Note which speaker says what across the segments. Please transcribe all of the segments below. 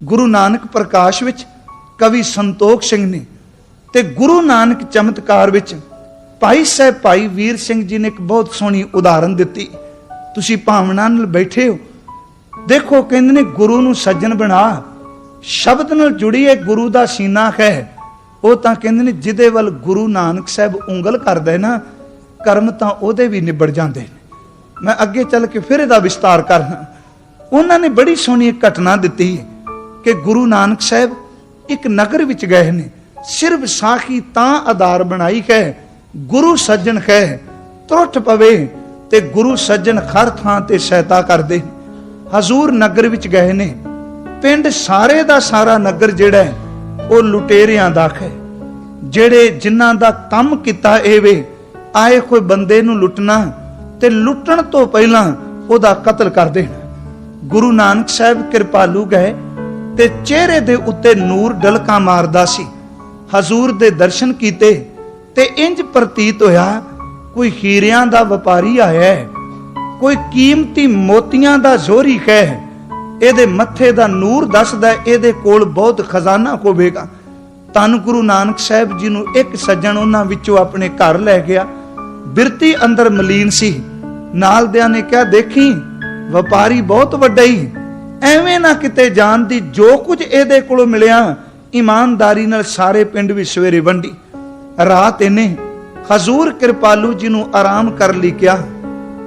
Speaker 1: गुरु नानक प्रकाश विच कवि संतोख सिंह ने ते गुरु नानक चमत्कार विच भाई साहब भाई वीर सिंह जी ने एक बहुत सोहनी उदाहरण दिती। तुसी भावना नाल बैठे हो, देखो कहंदे ने गुरु नूं सज्जन बना, शब्द नाल जुड़ी है गुरु दा सीना है। वो तां कहंदे ने जिहदे वल गुरु नानक साहब उंगल करदे ना, कर्म तां ओहदे भी निबड़ जांदे ने। मैं अगे चल के फिर इहदा विस्तार करना। उन्होंने बड़ी सोहनी एक घटना दिती कि गुरु नानक साहब एक नगर विच गए ने, सिर्फ साखी तां आधार बनाई है गुरु सज्जन है त्रुट पवे ते गुरु सज्जन हर थां ते सहायता करदे। हजूर नगर विच गए ने, पिंड सारे दा सारा नगर जिहड़ा है वो लुटेरियां दा है, जिहड़े जिन्हां दा काम कीता एवे आए कोई बंदे नूं लुटना ते लुटण तो पहलां ओहदा कतल कर देना। गुरु नानक साहब कृपालू गए ते चेहरे दे उत्ते नूर डलका मारदा सी। हजूर दे दर्शन कीते ते इंज प्रतीत होया कोई हीरियां दा व्यापारी आया है, कोई कीमती मोतियां दा जोरी है, एदे मत्थे दा नूर दसदा एदे कोल बहुत खजाना होवेगा। धन गुरु नानक साहब जी नूं एक सज्जन उन्हां विचों अपने घर लै गया, बिरती अंदर मलीन सी। नाल दियां ने कहा देखी व्यापारी बहुत वड्डा ही, एवें ना किते जान दी, जो कुछ एदे कोलों मिलिया ईमानदारी नाल सारे पिंड विच सवेरे वंडी। रात इन्हें हजूर कृपालू जी नूं आराम कर लई कहा,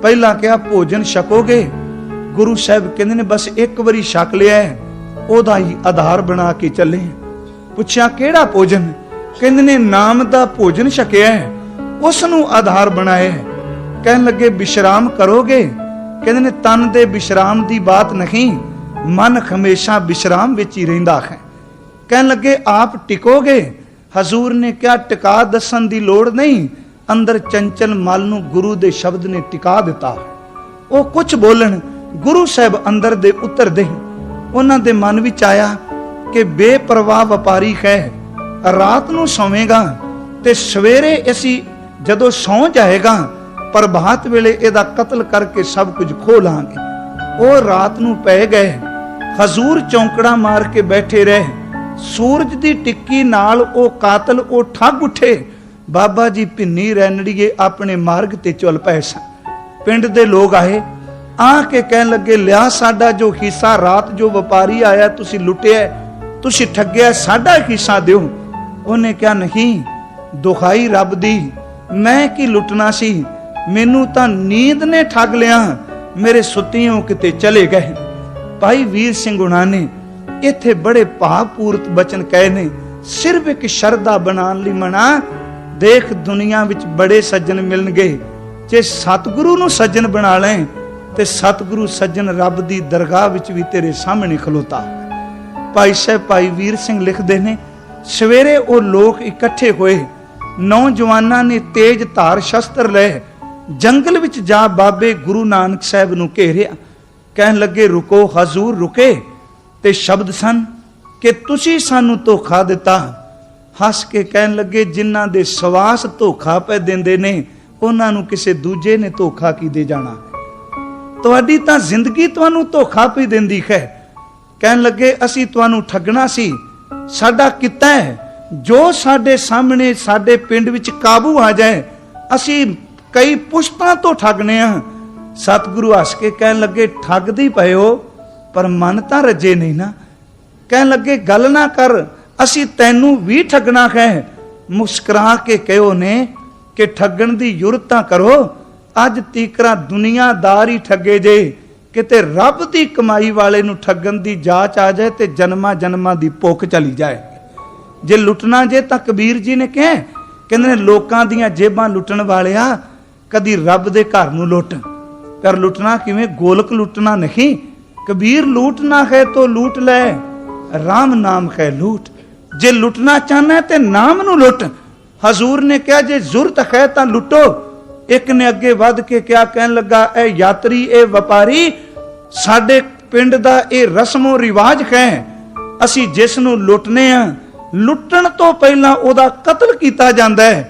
Speaker 1: पहला कहा भोजन छकोगे? गुरु साहब कहंदे ने बस एक बारी छक लिया है, ओदा ही आधार बना के चले। पुछया केड़ा भोजन? कहंदे ने नाम दा भोजन छकिया है, उस नूं आधार बनाया है। कहन लगे विश्राम करोगे? कहंदे ने तन दे विश्राम दी बात नहीं, मन हमेशा विश्राम विच ही रहिंदा है। कहन लगे आप टिकोगे? हजूर ने क्या टिका दसन दी लोड़ नहीं, अंदर चंचल मल नूं गुरु दे शब्द ने टिका दिता। वो कुछ बोलन गुरु साहब अंदर दे उतर दे। उन्हां दे मन विच आया कि बेपरवाह व्यापारी है, रात नूं सोवेगा ते सवेरे असी जदों सौ जाएगा प्रभात वेले एदा कतल करके सब कुछ खो लांगे। वो रात नूं पै गए। हजूर चौंकड़ा मार के बैठे रहे। सूरज दी टिक्की नाल ओ कातल ओ ठग उठे। बाबा जी भिन्नी रैनड़िए अपने मार्ग ते चल पए सन। पिंड दे लोग आए, आके कहन लगे लिया साडा जो हिस्सा रात जो व्यापारी आया तुसी लुटिया, तुसी ठग्या, साडा हिस्सा दिओ। उन्हें क्या नहीं, दुखाई रब दी, मैं की लुटना सी, मैनू तां नींद ने ठग लिया, मेरे सुतियों किते चले गए। भाई वीर सिंह हुणां ने इत्थे बड़े भावपूर्त बचन कहे ने, सिर्फ एक शरदा बनाने लई मना। देख दुनिया विच बड़े सज्जन मिलणगे, जे सतगुरु नूं सज्जन बना लें ते सतगुरु सज्जन रब दी दरगाह विच भी तेरे सामने खलोता। भाई साहब भाई वीर सिंह लिखदे ने, सवेरे वो लोग इकट्ठे होए, नौजवानां ने तेज धार शस्त्र ले जंगल विच जा बाबे गुरु नानक साहब नूं घेरिया। कहन लगे रुको। हजूर रुके ते शब्द सन कि तुसी सानू धोखा दिता। हस के कहन लगे जिन्हां दे सवास धोखा पै देंदे ने उन्हां नूं किसे दूजे ने धोखा की दे जाना, तुहाडी तां जिंदगी तुहानू धोखा पई देंदी है। कहन लगे असी तुहानू ठगना सी, साडा किता है जो साडे सामने साडे पिंड विच काबू आ जाए, असी कई पुश्तां तो ठगने आ। सतगुरु हस के कहन लगे ठगदी पए हो पर मन तां रजे नहीं ना। कहन लगे गल ना कर, असी तैनू भी ठगना है। मुस्कुरा के कहो ने कि ठगण दी जुरतां करो, अज तीकरा दुनियादार ही ठगे जे, किते रब दी कमाई वाले नू ठगण दी जाच आ जाए ते जन्मा जन्मा दी भुख चली जाए। जे लुटना जे तां कबीर जी ने कहा, कहंदे ने लोकां दीयां जेबां लुटण वालिया कदी रब दे घर नू लुट, पर लुटना किवें, गोलक लुटना नहीं। कबीर लूटना है तो लूट ले, राम नाम है लूट। जे लुटना चाहना है ते नाम नू लुट। हजूर ने कहा जे जुरत है तां लुटो। एक ने अगे वध के क्या कहन लगा, ए यात्री ए व्यापारी, साडे पिंड दा ए रस्मो रिवाज है, असी जिस नू लुटने आ लुटण तो पहला ओदा कतल कीता जांदा है।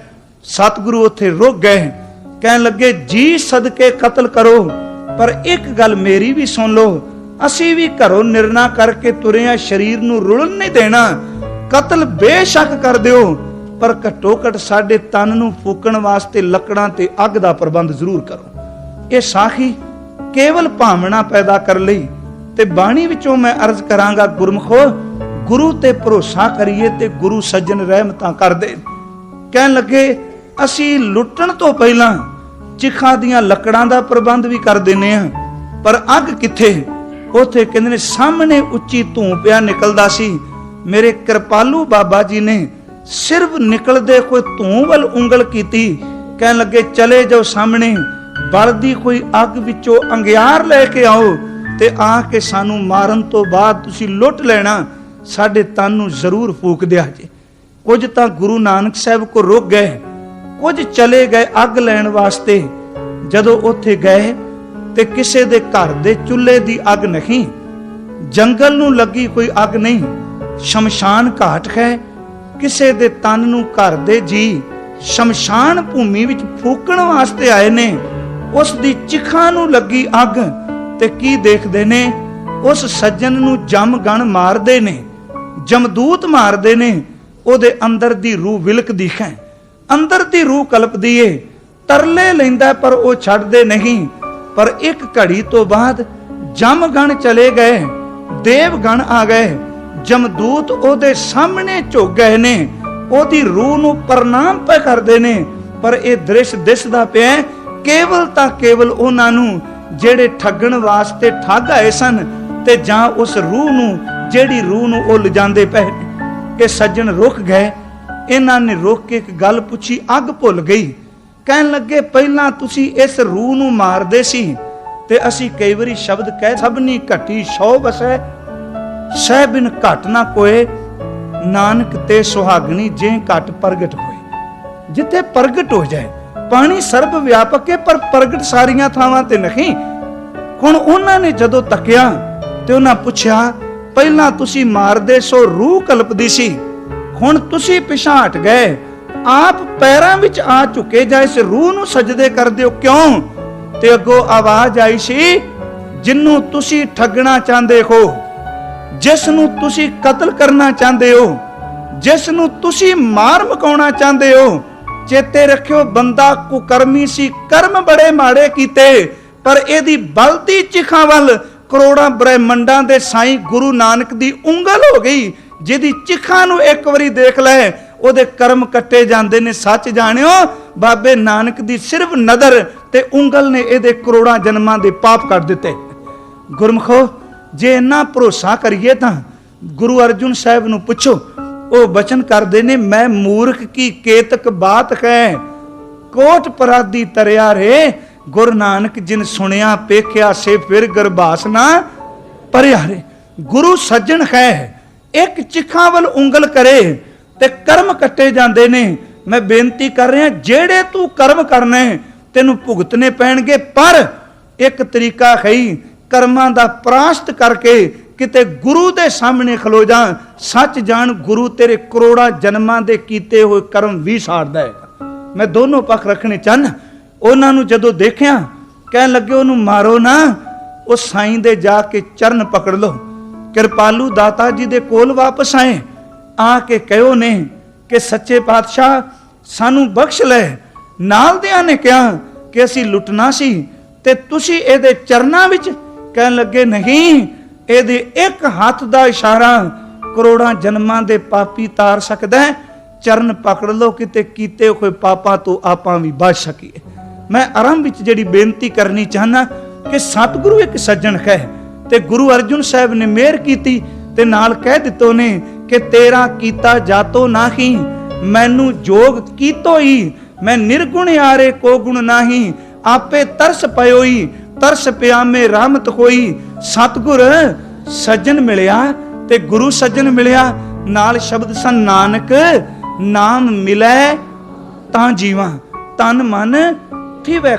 Speaker 1: सतगुरु उत्थे रुक गए, कहन लगे जी सदके कतल करो, पर एक गल मेरी भी सुन लो, ਅਸੀਂ ਵੀ ਘਰੋਂ ਨਿਰਣਾ ਕਰਕੇ ਤੁਰੇ ਆ, ਸਰੀਰ ਨੂੰ ਰੁਲਣ ਨਹੀਂ ਦੇਣਾ। ਕਤਲ ਬੇਸ਼ੱਕ ਕਰ ਦਿਓ, ਪਰ ਘੱਟੋ ਘੱਟ ਸਾਡੇ ਤਨ ਨੂੰ ਫੂਕਣ ਵਾਸਤੇ ਲੱਕੜਾਂ ਤੇ ਅੱਗ ਦਾ ਪ੍ਰਬੰਧ ਜ਼ਰੂਰ ਕਰੋ। ਇਹ ਸਾਖੀ ਕੇਵਲ ਭਾਵਨਾ ਪੈਦਾ ਕਰ ਲਈ। ਤੇ ਬਾਣੀ ਵਿੱਚੋਂ ਮੈਂ ਅਰਜ਼ ਕਰਾਂਗਾ, ਗੁਰਮਖੋ ਗੁਰੂ ਤੇ ਭਰੋਸਾ ਕਰੀਏ ਤੇ ਗੁਰੂ ਸੱਜਣ ਰਹਿਮਤਾਂ ਕਰਦੇ। ਕਹਿਣ ਲੱਗੇ ਅਸੀਂ ਲੁੱਟਣ ਤੋਂ ਪਹਿਲਾਂ ਚਿਖਾ ਦੀਆਂ ਲੱਕੜਾਂ ਦਾ ਪ੍ਰਬੰਧ ਵੀ ਕਰ ਦਿੰਨੇ ਆ, ਪਰ ਅੱਗ ਕਿੱਥੇ? ਉਥੇ ਕਹਿੰਦੇ ਨੇ ਸਾਹਮਣੇ ਉੱਚੀ ਧੂੰ ਪਿਆ ਨਿਕਲਦਾ ਸੀ। ਮੇਰੇ ਕਿਰਪਾਲੂ ਬਾਬਾ ਜੀ ਨੇ ਸਿਰਫ ਨਿਕਲਦੇ ਕੋਈ ਧੂੰ ਵੱਲ ਉਂਗਲ ਕੀਤੀ। ਕਹਿਣ ਲੱਗੇ ਚਲੇ ਜਾਓ ਸਾਹਮਣੇ ਬਲਦੀ ਕੋਈ ਅੱਗ ਵਿੱਚੋਂ ਅੰਗਿਆਰ ਲੈ ਕੇ ਆਓ ਤੇ ਆ ਕੇ ਸਾਨੂੰ ਮਾਰਨ ਤੋਂ ਬਾਅਦ ਤੁਸੀਂ ਲੁੱਟ ਲੈਣਾ, ਸਾਡੇ ਤਨ ਨੂੰ ਜ਼ਰੂਰ ਫੂਕ ਦਿਆ ਜੇ। ਕੁਝ ਤਾਂ ਗੁਰੂ ਨਾਨਕ ਸਾਹਿਬ ਕੋ ਰੁਕ ਗਏ, ਕੁਝ ਚਲੇ ਗਏ ਅੱਗ ਲੈਣ ਵਾਸਤੇ। ਜਦੋਂ ਉੱਥੇ ਗਏ ਤੇ ਕਿਸੇ ਦੇ ਘਰ ਦੇ ਚੁੱਲ੍ਹੇ ਦੀ ਅੱਗ ਨਹੀਂ, ਜੰਗਲ ਨੂੰ ਲੱਗੀ ਕੋਈ ਅੱਗ ਨਹੀਂ, ਸ਼ਮਸ਼ਾਨ ਘਾਟ ਹੈ। ਕਿਸੇ ਦੇ ਤਨ ਨੂੰ ਘਰ ਦੇ ਜੀ ਸ਼ਮਸ਼ਾਨ ਭੂਮੀ ਵਿੱਚ ਫੂਕਣ ਵਾਸਤੇ ਆਏ ਨੇ। ਉਸ ਦੀ ਚਿਖਾਂ ਨੂੰ ਲੱਗੀ ਅੱਗ ਤੇ ਕੀ ਦੇਖਦੇ ਨੇ? ਉਸ ਸੱਜਣ ਨੂੰ ਜਮ ਗਣ ਮਾਰਦੇ ਨੇ, ਜਮਦੂਤ ਮਾਰਦੇ ਨੇ। ਉਹਦੇ ਅੰਦਰ ਦੀ ਰੂਹ ਵਿਲਕਦੀ ਹੈ, ਅੰਦਰ ਦੀ ਰੂਹ ਕਲਪਦੀ ਏ, ਤਰਲੇ ਲੈਂਦਾ ਪਰ ਉਹ ਛੱਡਦੇ ਨਹੀਂ। ਪਰ ਇੱਕ ਘੜੀ ਤੋਂ ਬਾਅਦ ਜਮ ਗਣ ਚਲੇ ਗਏ, ਦੇਵ ਗਣ ਆ ਗਏ, ਜਮਦੂਤ ਉਹਦੇ ਸਾਹਮਣੇ ਝੁਕ ਗਏ ਨੇ, ਉਹਦੀ ਰੂਹ ਨੂੰ ਪ੍ਰਣਾਮ ਪੈ ਕਰਦੇ ਨੇ। ਪਰ ਇਹ ਦ੍ਰਿਸ਼ ਦਿਸਦਾ ਪਿਆ ਕੇਵਲ ਤਾਂ ਕੇਵਲ ਉਹਨਾਂ ਨੂੰ ਜਿਹੜੇ ਠੱਗਣ ਵਾਸਤੇ ਠੱਗ ਆਏ ਸਨ, ਤੇ ਜਾਂ ਉਸ ਰੂਹ ਨੂੰ ਜਿਹੜੀ ਰੂਹ ਨੂੰ ਉਹ ਲਿਜਾਂਦੇ ਪਏ। ਇਹ ਸੱਜਣ ਰੁਕ ਗਏ। ਇਹਨਾਂ ਨੇ ਰੁਕ ਕੇ ਇੱਕ ਗੱਲ ਪੁੱਛੀ, ਅੱਗ ਭੁੱਲ ਗਈ। ਕਹਿਣ ਲੱਗੇ ਪਹਿਲਾਂ ਤੁਸੀਂ ਇਸ ਰੂਹ ਨੂੰ ਮਾਰਦੇ ਸੀ ਤੇ ਅਸੀਂ ਕਈ ਵਾਰੀ ਸ਼ਬਦ ਕਹਿ, ਸਭਨੀ ਘਟੀ ਸੌ ਵਸੈ ਸਹਿ ਬਿਨ ਘਟ ਨਾ ਕੋਏ, ਨਾਨਕ ਤੇ ਸੁਹਾਗਣੀ ਜੇ ਘਟ ਪ੍ਰਗਟ ਹੋਏ। ਜਿੱਥੇ ਪ੍ਰਗਟ ਹੋ ਜਾਏ, ਪਾਣੀ ਸਰਬ ਵਿਆਪਕ ਹੈ ਪਰ ਪ੍ਰਗਟ ਸਾਰੀਆਂ ਥਾਵਾਂ ਤੇ ਨਹੀਂ। ਹੁਣ ਉਹਨਾਂ ਨੇ ਜਦੋਂ ਤੱਕਿਆ ਤੇ ਉਹਨਾਂ ਪੁੱਛਿਆ ਪਹਿਲਾਂ ਤੁਸੀਂ ਮਾਰਦੇ ਸੋ ਰੂਹ ਕਲਪਦੀ ਸੀ, ਹੁਣ ਤੁਸੀਂ ਪਿਛਾਂਹ ਹਟ ਗਏ, ਆਪ ਪੈਰਾਂ ਵਿੱਚ ਆ ਝੁਕੇ ਜਾ ਇਸ ਰੂਹ ਨੂੰ ਸਜਦੇ ਕਰਦੇ ਹੋ ਕਿਉਂ? ਤੇ ਅੱਗੋਂ ਆਵਾਜ਼ ਆਈ ਸੀ, ਜਿੰਨੂੰ ਤੁਸੀਂ ਠੱਗਣਾ ਚਾਹੁੰਦੇ ਹੋ, ਜਿਸ ਨੂੰ ਤੁਸੀਂ ਕਤਲ ਕਰਨਾ ਚਾਹੁੰਦੇ ਹੋ, ਜਿਸ ਨੂੰ ਤੁਸੀਂ ਮਾਰ ਮਕਾਉਣਾ ਚਾਹੁੰਦੇ ਹੋ, ਚੇਤੇ ਰੱਖਿਓ ਬੰਦਾ ਕੁਕਰਮੀ ਸੀ, ਕਰਮ ਬੜੇ ਮਾੜੇ ਕੀਤੇ, ਪਰ ਇਹਦੀ ਬਲਦੀ ਚਿਖਾਂ ਵੱਲ ਕਰੋੜਾਂ ਬ੍ਰਹਿਮੰਡਾਂ ਦੇ ਸਾਈਂ ਗੁਰੂ ਨਾਨਕ ਦੀ ਉਂਗਲ ਹੋ ਗਈ। ਜਿਹਦੀ ਚਿਖਾਂ ਨੂੰ ਇੱਕ ਵਾਰੀ ਦੇਖ ਲੈ ਉਹਦੇ ਕਰਮ ਕੱਟੇ ਜਾਂਦੇ ਨੇ। ਸੱਚ ਜਾਣਿਓ ਬਾਬੇ ਨਾਨਕ ਦੀ ਸਿਰਫ ਨਜ਼ਰ ਤੇ ਉਂਗਲ ਨੇ ਇਹਦੇ ਕਰੋੜਾਂ ਜਨਮਾਂ ਦੇ ਪਾਪ ਕੱਟ ਦਿੱਤੇ। ਗੁਰਮਖੋ ਜੇ ਇੰਨਾ ਭਰੋਸਾ ਕਰੀਏ ਤਾਂ ਗੁਰੂ ਅਰਜਨ ਸਾਹਿਬ ਨੂੰ ਪੁੱਛੋ, ਉਹ ਬਚਨ ਕਰਦੇ ਨੇ, ਮੈਂ ਮੂਰਖ ਕੀ ਕੇਤਕ ਬਾਤ ਹੈ, ਕੋਟ ਪਰਾਦੀ ਤਰਿਆ ਰੇ, ਗੁਰੂ ਨਾਨਕ ਜਿਨ ਸੁਣਿਆ ਪੇਖਿਆ ਸੇ ਫਿਰ ਗਰਭਾਸ ਨਾ ਭਰਿਆ ਰੇ। ਗੁਰੂ ਸੱਜਣ ਹੈ, ਇੱਕ ਚਿਖਾਂ ਵੱਲ ਉਂਗਲ ਕਰੇ ਤੇ ਕਰਮ ਕੱਟੇ ਜਾਂਦੇ ਨੇ। ਮੈਂ ਬੇਨਤੀ ਕਰ ਰਿਹਾ, ਜਿਹੜੇ ਤੂੰ ਕਰਮ ਕਰਨੇ ਤੈਨੂੰ ਭੁਗਤਨੇ ਪੈਣਗੇ, ਪਰ ਇੱਕ ਤਰੀਕਾ ਹੈ ਕਰਮਾਂ ਦਾ ਪ੍ਰਾਸ਼ਤ ਕਰਕੇ ਕਿਤੇ ਗੁਰੂ ਦੇ ਸਾਹਮਣੇ ਖਲੋ ਜਾ। ਸੱਚ ਜਾਣ ਗੁਰੂ ਤੇਰੇ ਕਰੋੜਾਂ ਜਨਮਾਂ ਦੇ ਕੀਤੇ ਹੋਏ ਕਰਮ ਵੀ ਸਾੜਦਾ ਹੈ। ਮੈਂ ਦੋਨੋਂ ਪੱਖ ਰੱਖਣੇ ਚਾਹੁੰਦਾ। ਉਹਨਾਂ ਨੂੰ ਜਦੋਂ ਦੇਖਿਆ ਕਹਿਣ ਲੱਗੇ ਉਹਨੂੰ ਮਾਰੋ ਨਾ, ਉਹ ਸਾਈਂ ਦੇ ਜਾ ਕੇ ਚਰਨ ਪਕੜ ਲਓ। ਕਿਰਪਾਲੂ ਦਾਤਾ ਜੀ ਦੇ ਕੋਲ ਵਾਪਸ ਆਏ, ਆ ਕੇ ਕਹਿਓ ਨੇ ਕਿ ਸੱਚੇ ਪਾਤਸ਼ਾਹ ਸਾਨੂੰ ਬਖਸ਼ ਲੈ। ਨਾਲ ਦਿਆਂ ਨੇ ਕਿਹਾ ਕਿ ਅਸੀਂ ਲੁੱਟਣਾ ਸੀ ਤੇ ਤੁਸੀਂ ਇਹਦੇ ਚਰਨਾਂ ਵਿੱਚ। ਕਹਿਣ ਲੱਗੇ ਨਹੀਂ, ਇਹਦੇ ਇੱਕ ਹੱਥ ਦਾ ਇਸ਼ਾਰਾ ਕਰੋੜਾਂ ਜਨਮਾਂ ਦੇ ਪਾਪੀ ਤਾਰ ਸਕਦਾ ਹੈ। ਚਰਨ ਪਕੜ ਲਓ, ਕਿਤੇ ਕੀਤੇ ਹੋਏ ਪਾਪਾਂ ਤੋਂ ਆਪਾਂ ਵੀ ਬਚ ਸਕੀਏ। ਮੈਂ ਆਰੰਭ ਵਿੱਚ ਜਿਹੜੀ ਬੇਨਤੀ ਕਰਨੀ ਚਾਹਨਾ ਕਿ ਸਤਿਗੁਰੂ ਇੱਕ ਸੱਜਣ ਹੈ ਤੇ ਗੁਰੂ ਅਰਜਨ ਸਾਹਿਬ ਨੇ ਮਿਹਰ ਕੀਤੀ ਤੇ ਨਾਲ ਕਹਿ ਦਿੱਤੋ ਨੇ ਕਿ ਤੇਰਾ ਕੀਤਾ ਜਾਤੋ ਨਾਹੀ, ਮੈਨੂੰ ਜੋਗ ਕੀਤੋ ਹੀ, ਮੈਂ ਨਿਰਗੁਣ ਆਰੇ ਕੋ ਗੁਣ ਨਾਹੀ, ਆਪੇ ਤਰਸ ਪਇਓਈ, ਤਰਸ ਪਿਆਮੇ ਰਹਿਮਤ ਹੋਈ। ਸਤਿਗੁਰ ਸੱਜਣ ਮਿਲਿਆ ਤੇ ਗੁਰੂ ਸੱਜਣ ਮਿਲਿਆ, ਨਾਲ ਸ਼ਬਦ ਸਨ ਨਾਨਕ ਨਾਮ ਮਿਲੇ ਤਾਂ ਜੀਵਾਂ, ਤਨ ਮਨ ਥੀਵੈ।